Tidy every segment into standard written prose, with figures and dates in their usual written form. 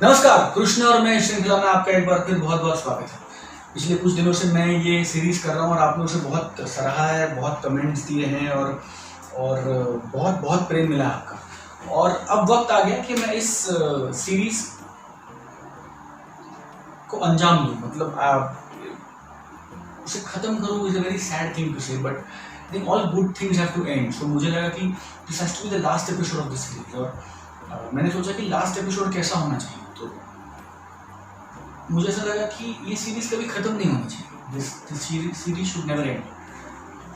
नमस्कार, कृष्ण और मैं श्रृंखला में आपका एक बार फिर बहुत बहुत स्वागत है। पिछले कुछ दिनों से मैं ये सीरीज कर रहा हूँ और आपने उसे बहुत सराहा है, बहुत कमेंट्स दिए हैं और बहुत बहुत प्रेम मिला है आपका। और अब वक्त आ गया कि मैं इस सीरीज को अंजाम दूँ, मतलब उसे खत्म करूँ। Is a very sad thing to say, but I think all good things have to end. So मुझे लगा कि this has to be the last episode of this series. और मैंने सोचा कि लास्ट एपिसोड कैसा होना चाहिए, तो मुझे ऐसा लगा कि ये सीरीज कभी खत्म नहीं होनी चाहिए। This series should never and.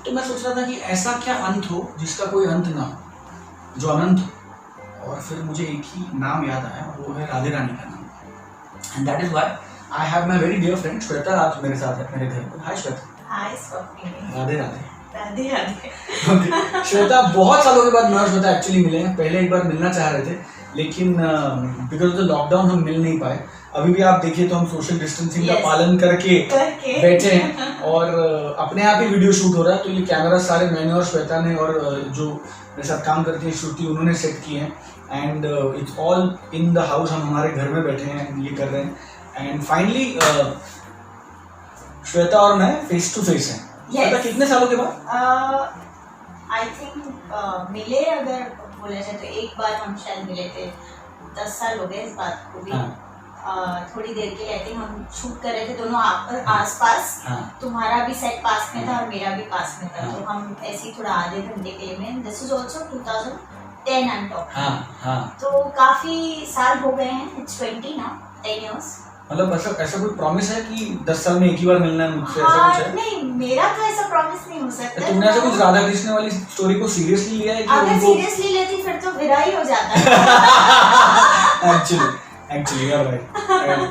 तो मैं सोच रहा था कि ऐसा क्या अंत हो जिसका कोई अंत ना हो, जो अनंत हो। और फिर मुझे एक ही नाम याद आया, वो है राधे रानी का नाम। And that is why I have my very dear friend Shweta आज मेरे साथ है, मेरे घर पे। हाय श्वेता। हाय स्वप्निल। राधे राधे। राधे राधे। Okay. श्वेता, बहुत सालों के बाद मैं और श्वेता एक्चुअली मिले हैं। पहले एक बार मिलना चाह रहे थे, लेकिन बिकॉज ऑफ द लॉकडाउन हम मिल नहीं पाए। अभी भी आप देखिए तो हम सोशल डिस्टेंसिंग का पालन करके बैठे हैं और अपने आप ही वीडियो शूट हो रहा है। तो ये कैमरा सारे मैंने और श्वेता ने और जो मेरे साथ काम करती है श्रुति, उन्होंने सेट किए हैं। And it's all in the house. हम हमारे घर में बैठे हैं, ये कर रहे हैं। एंड फाइनली श्वेता और मैं फेस टू फेस हैं। श्वेता, कितने सालों के बाद? आई थिंक मिले अगर बोला जाए तो एक बार हम शायद मिले थे। 10 साल हो गए इस बात को भी। थोड़ी देर के लिए आई थिंक हम शूट कर रहे थे दोनों आसपास। तुम्हारा भी सेट पास में था और मेरा भी पास में था। तो हम ऐसे ही थोड़ा आधे घंटे के लिए में। This is also 2010 I am talking. तो काफी साल हो गए हैं। इट्स 20 ना 10 years। मतलब ऐसा कोई प्रॉमिस है कि 10 साल में एक ही बार मिलना है मुझसे? ऐसा कुछ है? नहीं, मेरा तो ऐसा प्रॉमिस नहीं हो सकता। तुमने ऐसा कुछ राधा कृष्ण वाली स्टोरी को सीरियसली लिया है कि अगर सीरियसली लेती फिर तो विदा ही हो जाता। Actually, you're right.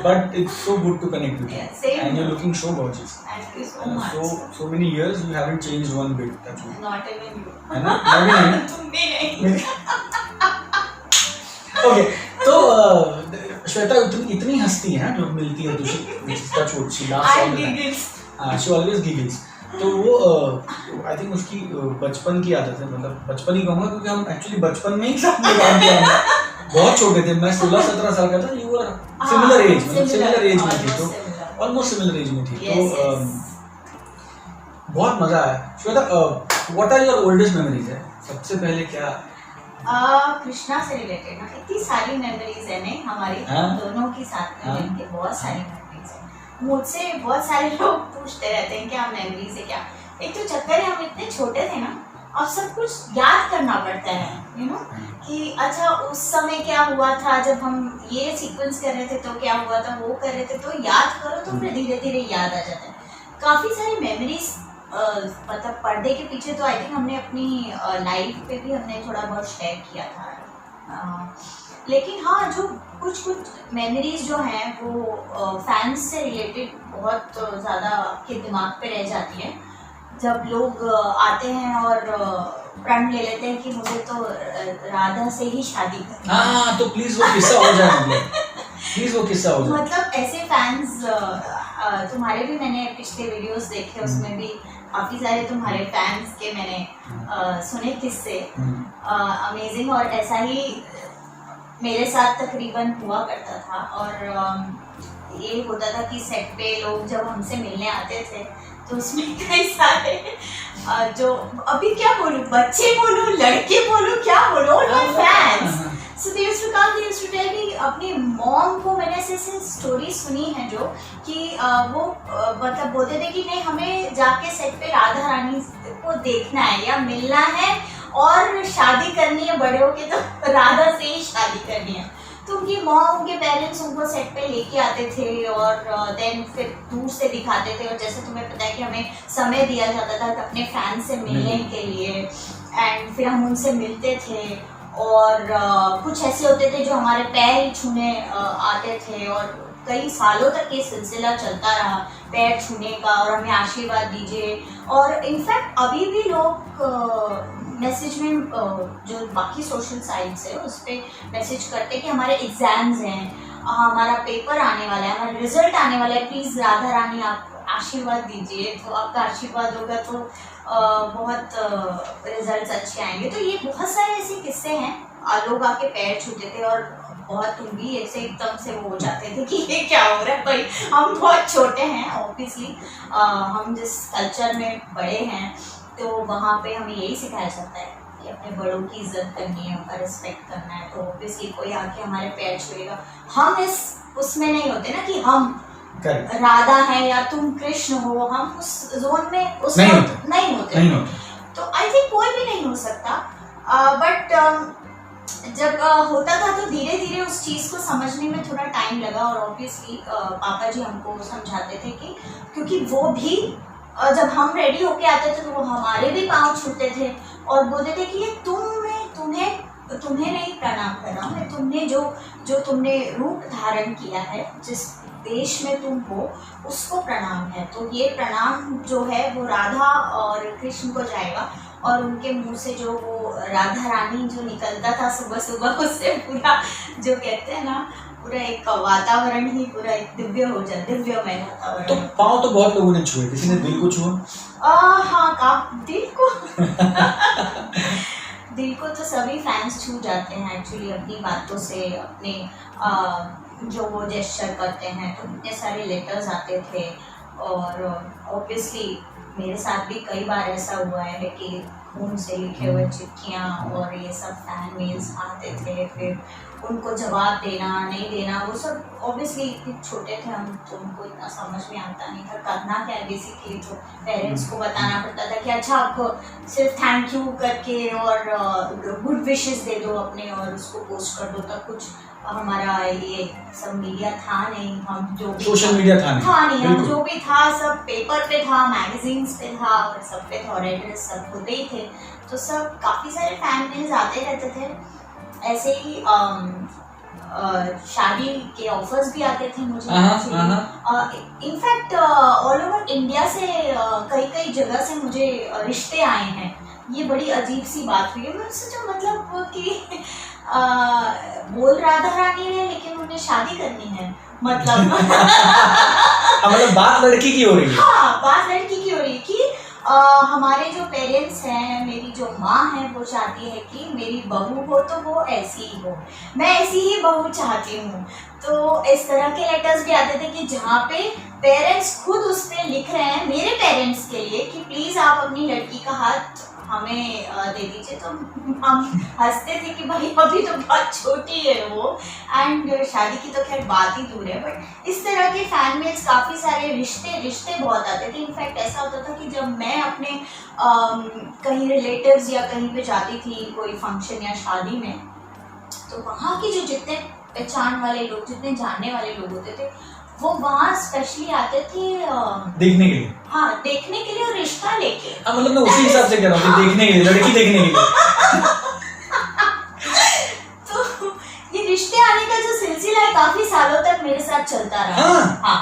But it's so good to connect with you. Yeah, same. And you're looking so gorgeous. Thank you so much. So many years you haven't changed one bit. That's all. Not even you. है ना? मैं भी नहीं। तुम भी नहीं। Okay, तो श्वेता इतनी हंसती है जो मिलती है दूसरी छोटी सी last I giggles. she always giggles. तो वो आई थिंक उसकी बचपन की आदत है, मतलब बचपन ही कहूँगा क्योंकि हम एक्चुअली बचपन में ही साथ में काम किया है। बहुत छोटे थे, मैं 16-17 साल का था। यू वर सिमिलर एज, मतलब सिमिलर एज में थी, तो ऑलमोस्ट सिमिलर एज में थी। तो बहुत मजा आया। Shweta, what are your oldest memories है? सबसे पहले क्या कृष्णा से रिलेटेड ना इतनी सारी मेमोरीज है नहीं हमारी दोनों की साथ में मिलके बहुत सारी मेमोरीज है। मुझसे बहुत सारे लोग पूछते रहते हैं क्या मेमोरीज है क्या। एक तो चक्कर है हम इतने छोटे थे ना और सब कुछ याद करना पड़ता है, यू नो, कि अच्छा उस समय क्या हुआ था, जब हम ये सीक्वेंस कर रहे थे तो क्या हुआ था, वो कर रहे थे, तो याद करो तो फिर धीरे धीरे याद आ जाता है। काफ़ी सारी मेमोरीज मतलब पर्दे के पीछे तो आई थिंक हमने अपनी लाइफ पे भी हमने थोड़ा बहुत शेयर किया था। लेकिन हाँ, जो कुछ मेमोरीज जो हैं वो फैंस से रिलेटेड बहुत ज़्यादा आपके दिमाग पे रह जाती है। जब लोग आते हैं और प्रण ले लेते हैं कि मुझे तो राधा से ही शादी करनी है। हाँ, तो प्लीज वो किस्सा हो जाए, प्लीज वो किस्सा हो जाए। मतलब ऐसे फैंस तुम्हारे भी मैंने पिछले वीडियोस देखे, उसमें भी काफ़ी सारे तुम्हारे फैंस के मैंने सुने किस्से। अमेजिंग। और ऐसा ही मेरे साथ तकरीबन हुआ करता था। और ये होता था कि सेट पे लोग जब हमसे मिलने आते थे तो उसमें कई सारे जो अभी क्या बोलूं, बच्चे बोलूं, लड़के बोलूं, क्या बोलूं, my fans. So they used to come, they used to tell me. अपनी मॉम को मैंने ऐसे स्टोरी सुनी है जो कि वो मतलब बोलते थे कि नहीं, हमें जाके सेट पे राधा रानी को देखना है या मिलना है और शादी करनी है, बड़े होके तो राधा से ही शादी करनी है। तो उनकी मॉम, उनके पेरेंट्स उनको सेट पे लेके आते थे और देन फिर दूर से दिखाते थे। और जैसे तुम्हें पता है कि हमें समय दिया जाता था अपने फैन से मिलने के लिए, एंड फिर हम उनसे मिलते थे। और कुछ ऐसे होते थे जो हमारे पैर ही छूने आते थे और कई सालों तक ये सिलसिला चलता रहा पैर छूने का और हमें आशीर्वाद दीजिए। और इनफैक्ट अभी भी लोग मैसेज में जो बाकी सोशल साइट्स है उस पर मैसेज करते कि हमारे एग्ज़ाम्स हैं, हमारा पेपर आने वाला है, हमारा रिजल्ट आने वाला है, प्लीज़ राधा रानी आप आशीर्वाद दीजिए। तो आपका आशीर्वाद होगा तो बहुत रिजल्ट्स अच्छे आएंगे। तो ये बहुत सारे ऐसे किस्से हैं, लोग आके पैर छूते थे और बहुत तुम भी ऐसे एकदम से वो हो जाते थे कि ये क्या हो रहा है भाई, हम बहुत छोटे हैं ऑब्वियसली, हम जिस कल्चर में बड़े हैं तो वहाँ पे हमें यही सिखाया जाता है कि अपने बड़ों की इज्जत करनी है, उनका रिस्पेक्ट करना है। तो ऑब्वियसली कोई आके हमारे पैर छुएगा, हम इस उसमें नहीं होते ना कि हम राधा है या तुम कृष्ण हो, हम उस जोन में उस नहीं होते। तो आई थिंक कोई भी नहीं हो सकता, बट जब होता था तो धीरे धीरे उस चीज़ को समझने में थोड़ा टाइम लगा। और ऑब्वियसली पापा जी हमको समझाते थे कि क्योंकि वो भी जब हम रेडी होके आते थे तो वो हमारे भी पाँव छूते थे और बोलते थे कि ये तुम्हें नहीं प्रणाम कर रहा हूँ मैं, तुमने जो तुमने रूप धारण किया है, जिस देश में तुम हो उसको प्रणाम है। तो ये प्रणाम जो है वो राधा और कृष्ण को जाएगा और उनके मुंह से जो वो राधा रानी जो निकलता था सुबह सुबह, उससे पूरा जो कहते हैं ना पूरा एक वातावरण ही पूरा एक दिव्यमय वातावरण। तो पाँव तो बहुत लोगों ने छुए, किसी ने दिल को छुआ? हाँ, दिल को दिल को तो सभी फैंस छू जाते हैं एक्चुअली अपनी बातों से, अपने जो वो जेस्चर करते हैं। तो इतने सारे लेटर्स आते थे और ऑब्वियसली मेरे साथ भी कई बार ऐसा हुआ है कि खून से लिखे हुए चिट्ठियाँ और ये सब फैन मेल्स आते थे, फिर उनको जवाब देना नहीं देना, वो सब ऑब्वियसली छोटे थे हम तो उनको इतना समझ में आता नहीं था करना क्या है। बेसिकली तो पेरेंट्स को बताना पड़ता था कि अच्छा आपको सिर्फ थैंक यू करके और गुड विशेस दे दो अपने और उसको पोस्ट कर दो, तब कुछ हमारा ये सब मीडिया था नहीं, हम जो भी सोशल मीडिया था नहीं, हम जो भी था सब पेपर पे था, मैगजीन्स पे था और सब पे था और एड्रेस सब होते ही थे। तो सब काफ़ी सारे फैन मेल्स आते रहते थे। ऐसे ही शादी के ऑफर्स भी आते थे मुझे। इनफैक्ट ऑल ओवर इंडिया से कई जगह से मुझे रिश्ते आए हैं। ये बड़ी अजीब सी बात हुई है। मैंने सोचा मतलब कि बोल राधा रानी है लेकिन उन्हें शादी करनी है, मतलब मतलब बात लड़की की हो रही है। हाँ, बात लड़की की हो रही है कि हमारे जो पेरेंट्स हैं, मेरी जो माँ है वो चाहती है कि मेरी बहू हो तो वो ऐसी ही हो, मैं ऐसी ही बहू चाहती हूँ। तो इस तरह के लेटर्स भी आते थे कि जहाँ पे पेरेंट्स खुद उस पर लिख रहे हैं मेरे पेरेंट्स के लिए कि प्लीज़ आप अपनी लड़की का हाथ हमें दे दीजिए। तो हम हंसते थे कि भाई अभी तो बहुत छोटी है वो, एंड शादी की तो खैर बात ही दूर है। बट इस तरह के फैन मेल्स काफ़ी सारे रिश्ते बहुत आते थे। इनफैक्ट ऐसा होता था कि जब मैं अपने कहीं रिलेटिव्स या कहीं पे जाती थी कोई फंक्शन या शादी में, तो वहाँ के जो जितने पहचान वाले लोग, जितने जानने वाले लोग होते थे वो वहाँ स्पेशली आते थे देखने के लिए। हाँ, देखने के लिए और रिश्ता लेके। मतलब मैं उसी हिसाब से कह रहा हूँ, देखने के लिए, लड़की देखने के लिए। तो ये रिश्ते आने का जो सिलसिला है काफी सालों तक मेरे साथ चलता रहा। हाँ।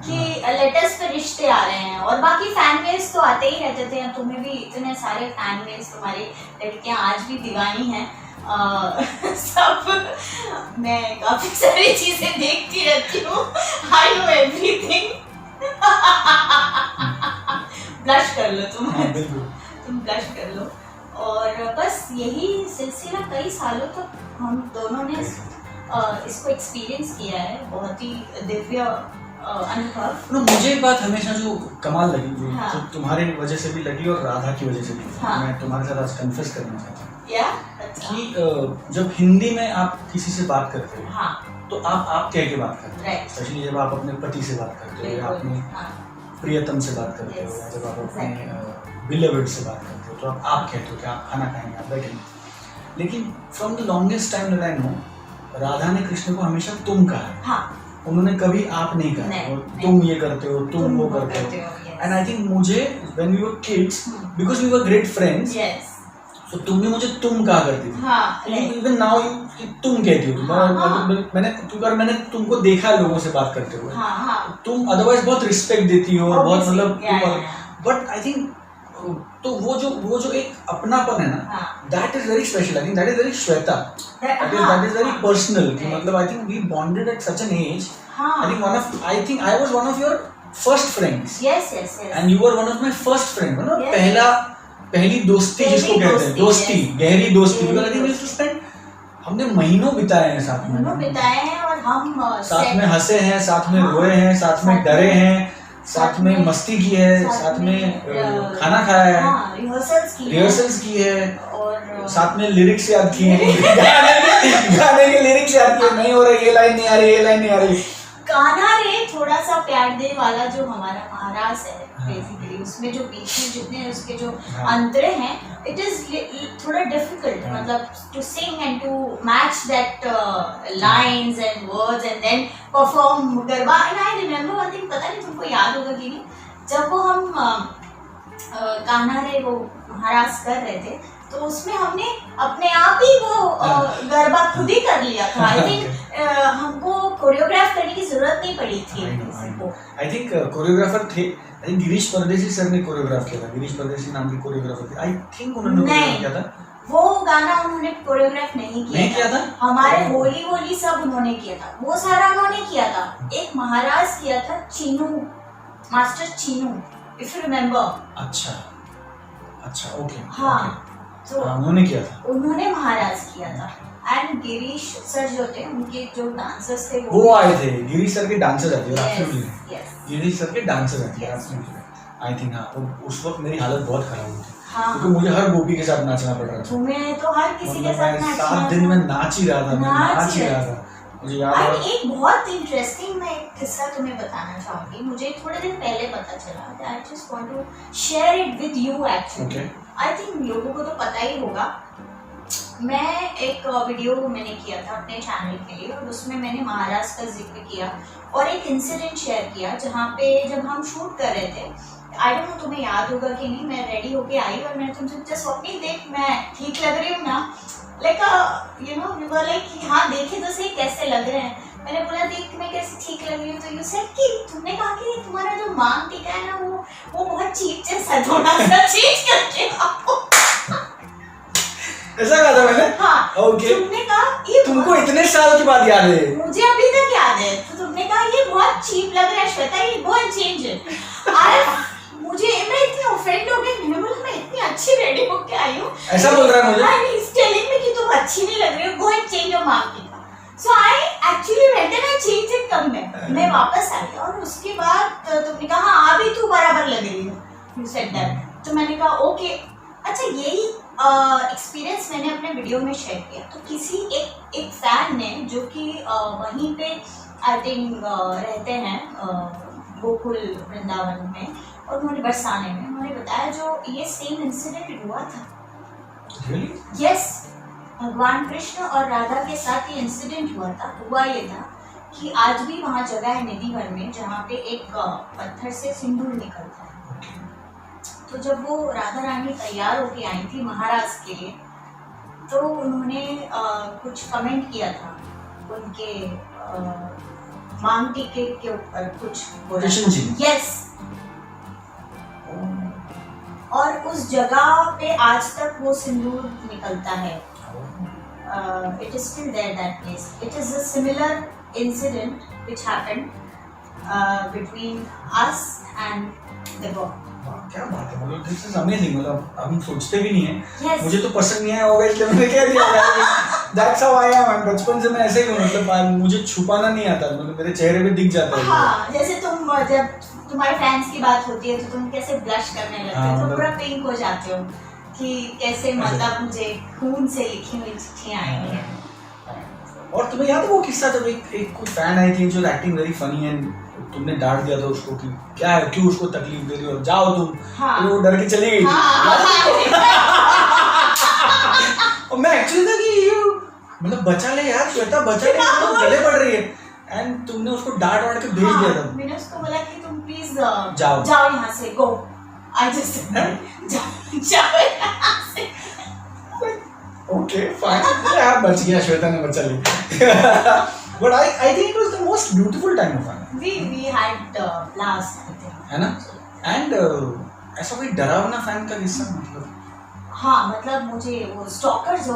कि लेटेस्ट पे रिश्ते आ रहे हैं और बाकी फैन मेल्स तो आते ही रहते थे। तुम्हें भी इतने सारे फैन मेल्स, तुम्हारी लड़कियां आज भी दीवानी हैं। सब मैं काफी सारी चीजें देखती रहती हूँ। I know everything. ब्लश कर लो तुम ब्लश कर लो। और बस यही सिलसिला कई सालों तक हम दोनों ने इसको एक्सपीरियंस किया है। बहुत ही दिव्य अनुभव। मुझे एक बात हमेशा जो कमाल लगी, जो तुम्हारे वजह से भी लगी और राधा की वजह से भी, मैं तुम्हारे साथ आज कन्फेस करना चाहता हूँ कि जब हिंदी में आप किसी से बात करते हो तो आप कह के बात करते हो, स्पेशली जब आप अपने पति से बात करते हो या अपने प्रियतम से बात करते हो या जब आप अपने बिलवेड से बात करते हो तो आप कहते हो कि आप खाना खाएंगे, आप बैठेंगे। लेकिन from the longest time that I know, Radha ने कृष्ण को हमेशा तुम कहा है। उन्होंने कभी आप नहीं कहा, तुम ये करते हो, तुम वो करते हो। एंड आई थिंक मुझे when we were kids, because we were great friends, तो तुम भी मुझे तुम कहा करती थी। इवन नाउ तुम कहती हो। मैंने तुमको देखा लोगों से बात करते हुए। तुम अदरवाइज बहुत रिस्पेक्ट देती हो और बहुत मतलब, बट आई थिंक तो वो जो एक अपनापन है ना, that is very special. I think that is very Shweta, that is very personal. मतलब I think we bonded at such an age. I think I was one of your first friends and you were one of my first friend. पहली दोस्ती जिसको कहते हैं, दोस्ती, गहरी दोस्ती। Because I think we used to spend हमने महीनों बिताए हैं साथ में, महीनों बिताए हैं और हम साथ में हंसे हैं, साथ में रोए हैं, साथ में डरे हैं, साथ में मस्ती की है, साथ में खाना खाया है, रिहर्सल्स की है, और साथ में लिरिक्स याद किए हैं, गाने के लिरिक्स याद किए, नहीं हो रहा ये लाइन नहीं आ रही, ये लाइन नहीं आ रही। कान्हा रे थोड़ा सा प्यार दे वाला जो हमारा महाराज है बेसिकली, उसमें जो बीच में जितने उसके जो अंतरे हैं, इट इज थोड़ा डिफिकल्ट, मतलब to sing and to match that lines and words and then perform garba. And I remember one thing, पता नहीं तुमको याद होगा कि नहीं, जब वो हम कान्हा रे वो महाराज कर रहे थे, तो उसमें हमने अपने आप ही वो गरबा खुद ही कर लिया था। आई थिंक हमको कोरियोग्राफ करने की जरूरत नहीं पड़ी थी किसी को। आई थिंक कोरियोग्राफर थे, आई थिंक गिरीश परदेसी सर ने कोरियोग्राफ किया था, गिरीश परदेसी नाम के कोरियोग्राफर थे, आई थिंक उन्होंने कोरियोग्राफ किया था। वो गाना उन्होंने कोरियोग्राफ नहीं किया था। हमारे होली होली सब उन्होंने किया था, वो सारा उन्होंने किया था। एक महाराज किया था, Chinu, master Chinu, if you remember. अच्छा ओके, हाँ, तो उन्होंने किया था, उन्होंने महाराज किया था। एंड गिरीश सर जो थे, उनके जो डांसर्स थे वो आए थे, गिरीश सर के डांसर आते हैं, एब्सोल्युटली गिरीश सर के डांसर आते हैं, एब्सोल्युटली। आई थिंक हाँ, उस वक्त मेरी हालत बहुत खराब हुई थी, क्योंकि मुझे हर गोपी के साथ नाचना पड़ रहा था। तुम्हें तो हर किसी के साथ नाचना, 7 दिन में नाच ही रहा था, मुझे याद है। एक बहुत इंटरेस्टिंग मैं एक किस्सा तुम्हें बताना चाहूंगी, मुझे थोड़े दिन पहले पता चला। I just want to share it with you actually. I think लोगों को तो पता ही होगा। मैं एक वीडियो मैंने किया था अपने चैनल के लिए, और उसमें मैंने महाराष्ट्र का जिक्र किया और एक इंसिडेंट शेयर किया, जहाँ पे जब हम शूट कर रहे थे, आई डोंट नो तुम्हें याद होगा कि नहीं, मैं रेडी होके आई और मैंने तुमसे पूछा, स्वप्नी देख मैं ठीक लग रही हूँ ना, like you know we were like हाँ देखे तो सही कैसे लग रहे हैं। मैंने बोला देख मैं कैसे ठीक लग रही हूँ, तो यू सेड कि तुमने कहा कि तुम्हारा जो मांग टीका है ना वो बहुत चीप जैसा, थोड़ा सा चेंज करके आओ। ऐसा कहा था मैंने? हाँ, ओके। तुमने कहा ये तुमको इतने साल के बाद याद है? मुझे अभी तक याद है। तो तुमने कहा ये बहुत चीप लग रहा है श्वेता, ये गो एंड चेंज इट। मुझे मैं इतनी ऑफेंड हो गई, मैंने बोला मैं इतनी अच्छी रेडी होके आई हूँ, ऐसा बोल रहा है मुझे? आई इज टेलिंग मी कि तुम अच्छी नहीं लग रही हो, go and change your market. So I actually went and I change it come में, मैं वापस आई और उसके बाद तुमने कहा हाँ अभी तू बराबर लग रही हो, यू सेड दैट। तो मैंने कहा ओके। अच्छा, यही एक्सपीरियंस मैंने अपने वीडियो में शेयर किया। तो किसी एक फैन ने जो कि वहीं पे आई थिंक रहते हैं गोकुल वृंदावन में, और उन्होंने बरसाने में, उन्होंने बताया जो ये सेम इंसिडेंट हुआ था। Really? यस, भगवान कृष्ण और राधा के साथ ये इंसिडेंट हुआ था। हुआ ये था कि आज भी वहाँ जगह है निधिवन में जहाँ पे एक पत्थर से सिंदूर निकलता है। तो जब वो राधा रानी तैयार होके आई थी महाराज के लिए, तो उन्होंने कुछ कमेंट किया था उनके मांग टीके के ऊपर, कुछ बोला। यस, और उस जगह पे आज तक वो सिंदूर निकलता है। It is still there that place. It is a similar incident which happened between us and the god. क्या बात है, मतलब दिस इज अमेजिंग। मतलब हम सोचते भी नहीं है। yes. मुझे तो पसंद नहीं आया होगा इसलिए मैंने कह दिया। That's how I am. बचपन से मैं ऐसे ही हूँ, मतलब मुझे छुपाना नहीं आता, मतलब मेरे चेहरे पे दिख जाता है। हाँ, जैसे तुम जब तुम्हारे फैंस की बात होती है तो तुम कैसे ब्लश करने लगते हो, तो पूरा पिंक हो जाते हो कि कैसे, मतलब मुझे खून से लिखी हुई चिट्ठियां आई हैं। और तुम्हें याद है वो किस्सा जब एक कोई फैन आई थी जो एक्टिंग वेरी फनी एंड तुमने डांट दिया था उसको कि क्या है, क्यों उसको तकलीफ दे रही हो, जाओ तुम। हाँ। तो वो डर के चली गई। और मैं एक्चुअली था कि ये मतलब बचा ले यार श्वेता, बचा ले, तो गले पड़ रही है। एंड तुमने उसको डांट वाट के भेज दिया था। मैंने उसको बोला कि तुम प्लीज जाओ यहाँ से, गो। आई जस्ट जाओ यहाँ से। ओके फाइन, यार बच गया, श्वेता ने बचा लिया। But I think it was the most beautiful time of our life. We had blast, I think. है ना? And ऐसा कोई डरावना फैन का किस्सा मतलब? हाँ, मतलब मुझे वो स्टॉकर जो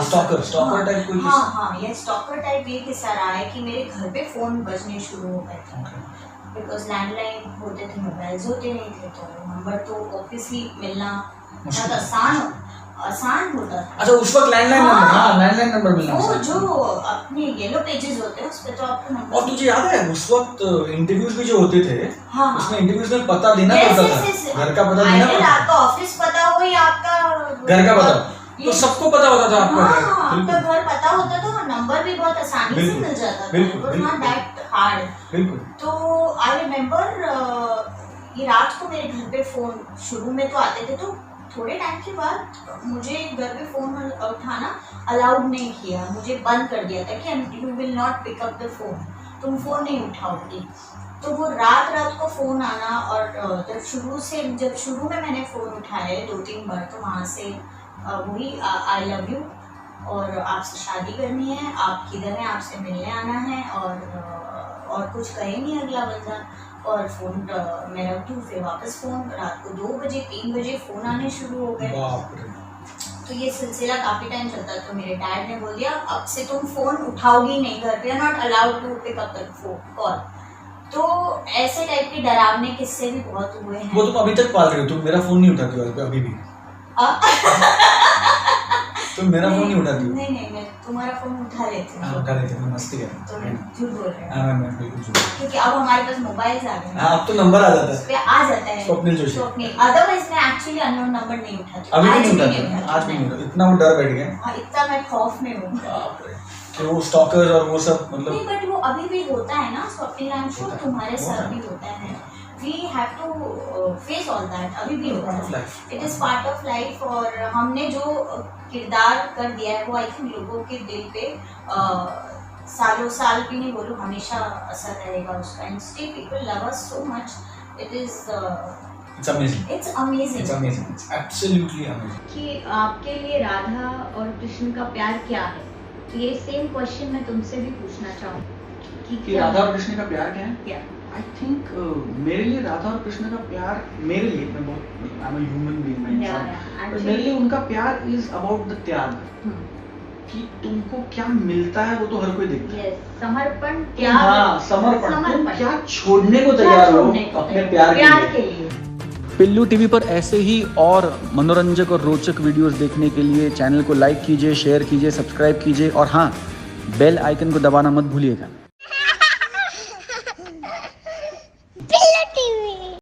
स्टॉकर टाइप कोई किस्सा? हाँ, ये स्टॉकर टाइप ये किस्सा रहा है कि मेरे घर पे फोन बजने शुरू हो गए थे। बिकॉज लैंडलाइन होते थे, मोबाइल्स होते नहीं थे, तो नंबर तो ऑब्वियसली मिलना बहुत आसान आसान होता था। अच्छा उस वक्त लैंडलाइन नंबर, हाँ लैंडलाइन नंबर मिलना वो आसान जो था। अपने येलो पेजेस होते हैं उस पे तो आपको नंबर। और तुझे याद है उस वक्त इंटरव्यूज भी जो होते थे, हाँ उसमें इंटरव्यूज में पता देना पड़ता था, घर का पता देना Either पड़ता था, आपका ऑफिस पता हो या आपका घर का पता, तो ये- सबको पता होता था आपका घर। हाँ, आपका बिल्कुल घर पता होता तो नंबर भी बहुत आसानी से बिल्कुल, मिल जाता था। बिल्कुल, It was बिल्कुल। not that hard। बिल्कुल। तो आई रिमेम्बर ये रात को मेरे घर पे फोन शुरू में तो आते थे, तो थोड़े टाइम के बाद मुझे घर पे फोन उठाना अलाउड नहीं किया, मुझे बंद कर दिया था कि you will not pick up the phone, तुम फोन नहीं उठाओगी। तो वो रात को फोन आना, और जब शुरू में मैंने फोन उठाए 2-3 बार, तो वहाँ से वही आई लव यू और आपसे शादी करनी है, आप किधर हैं, आपसे मिलने आना है, और कुछ कहे नहीं अगला बंदा, और फोन मैं रख दूँ, फिर वापस फोन रात को 2 बजे 3 बजे फोन आने शुरू हो गए। बाप रे। तो ये सिलसिला काफ़ी टाइम चलता। तो मेरे डैड ने बोल दिया अब से तुम फ़ोन उठाओगी नहीं, घर पे not allowed to pick up the call. तो ऐसे टाइप के डरावने किस्से भी बहुत हुए हैं। वो तुम अभी तक पाल रहे हो, तुम मेरा फोन नहीं उठाती हो अभी भी, तुम मेरा फोन नहीं उठाती हो। नहीं मैं तुम्हारा फोन उठा लेती हूँ। हाँ उठा लेते हैं, मस्ती कर तो रहे हैं। झूठ बोल रहे हो, हाँ मैं बिल्कुल झूठ। क्योंकि अब हमारे पास मोबाइल आ गए, हाँ अब तो नंबर आ जाता उस है, पे आ जाता है स्वप्निल जोशी। अदरवाइज मैं एक्चुअली अननोन नंबर नहीं उठाती, अभी भी आज नहीं भी उठाते, उठाती। आज भी नहीं उठाते, इतना वो डर बैठ गया है। हाँ, इतना मैं खौफ में हूँ। बाप रे, कि वो स्टॉकर्स और वो सब मतलब नहीं बट वो अभी भी होता है ना स्वप्निल, आई एम श्योर होता है, तुम्हारे होता साथ है। भी होता है। We have to face all that, अभी भी होता Part of है, life. It is part of life. और हमने जो किरदार कर दिया है वो आई थिंक लोगों के दिल पे सालों साल भी नहीं बोलूँ, हमेशा असर रहेगा उसका। And still people love us so much, it is It's amazing. It's amazing. It's amazing. It's absolutely amazing. कि आपके लिए राधा और कृष्ण का प्यार क्या है? तो ये सेम क्वेश्चन मैं तुमसे भी पूछना चाहूँ कि राधा और कृष्ण का प्यार क्या है? क्या? आई थिंक मेरे लिए राधा और कृष्ण का प्यार, मेरे लिए, मैं बहुत I am a human being, मैं इंसान, but मेरे लिए उनका प्यार इज अबाउट द त्याग, कि तुमको क्या मिलता है वो तो हर कोई देखता है। समर्पण, तुम- त्याग, हाँ समर्पण, तुम समर्पण। क्या छोड़ने को क्या तैयार हो छोड़ने को अपने तैयार? प्यार के लिए। पिल्लू टीवी पर ऐसे ही और मनोरंजक और रोचक वीडियोस देखने के लिए चैनल को लाइक कीजिए, शेयर कीजिए, सब्सक्राइब कीजिए और हाँ, बेल आइकन को दबाना मत भूलिएगा।